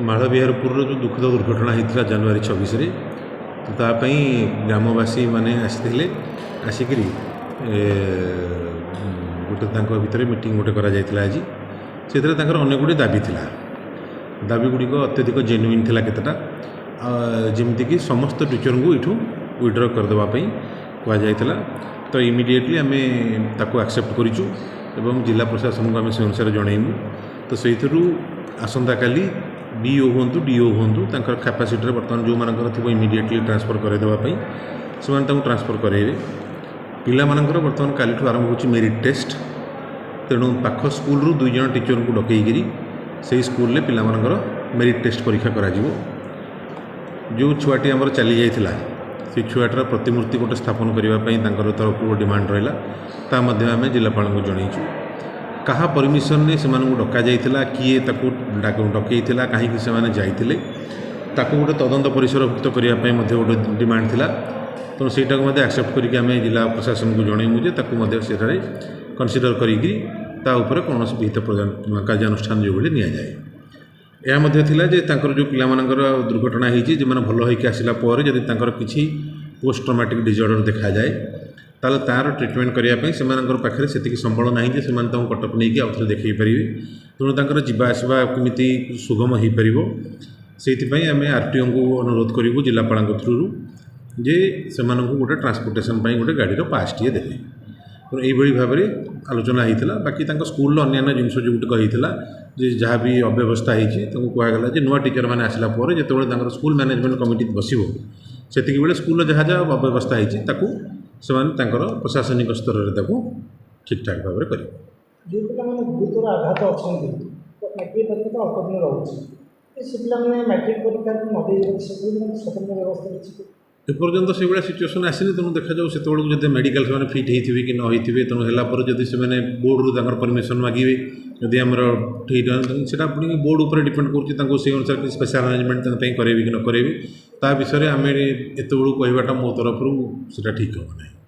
मालविहारपुर जो दुखद दुर्घटना होता जनवरी 26 तो तापाई ग्रामवासी मैंने आसी आसिक गोटे भितर मीटिंग गोटे कर आज से अनेक गुड़ी दाबी थिला दाबी गुड़िक अत्यधिक जेन्युइन थिला केतेटा जमीक समस्त टीचर को यू विड्र करदेवाई कहुला तो इमिडिएटली आम ताको एक्सेप्ट करूँ एवं जिला प्रशासन को आम से अनुसार जनइमु तो से आसंता काली बीओ हूँ डीओ हूँ कैपेसिटी बर्तमान जो मानकर थी इमिडिएटली ट्रांसफर करदेवाई से ट्रांसफर करेंगे पिलामानंकर बर्तमान काली आरंभ हो मेरिट टेस्ट तेणु पाख स्कूल रू 2 जन टीचर को डकईकरी से स्कूल में पिलामानंकर मेरिट टेस्ट परीक्षा करा जो छुआटी आमर चली जाइथिला से छुआटार प्रतिमूर्ति गोटे स्थापन करने तरफ डिमांड रहा आम जिलापाल को जनईचु कहा परमिशन ने से डका जाइथिला किए डकईथिला कहीं से जाइथिले ताको गोटे तदंत परिसरभुक्त करने गोटे डिमांड थिला तो सहीटा को एक्सेप्ट करके आम जिला प्रशासन को जनइमु जे सेठारे कनसीडर करी कौन विहित कार्यानुष्ठान जो नि जाए यह जो पिलामानंकर दुर्घटना होती जो भल होकर आसला जदि किसी पोस्ट ट्रॉमेटिक डिजॉर्डर देखा जाए ताल तार ट्रिटमेंट करने से पाखे से संबल ना से कटक नहीं आउ थे देखी पारे तेणु जावासवा कमी सुगम हो पार से आम आरटीओ को अनुरोध करूँ जिलापाल थ्रु जे से गोटे ट्रांसपोर्टेशन गोटे गाड़ी पास टे देते तो यही भाव में आलोचना होता बाकी स्कूल अन्य जिनस जो होता जहाँ भी अव्यवस्था होती कहगला नुआ टीचर मैंने आसला जो स्कूल मैनेजमेंट कमिटी बस से स्कूल जहाँ जहाँ अव्यवस्था होती से प्रशासनिक स्तर में ठीक ठाक भाव में कर एपर्यंत से भाया सिचुएसन आसनी तेणु देखा जाऊ से जब मेडिकल से फिट होती कि न होते तेणु है जब से बोर्ड रू परमिशन मागे जदि आम ठीक से पुणी बोर्ड उपर डिपेंड करुँच से अनुसार कि स्पेशल अरेंजमेंट करेंगे कि न करेंगे ता विषय आम एत कहवाटा मो तरफ से ठीक हम ना।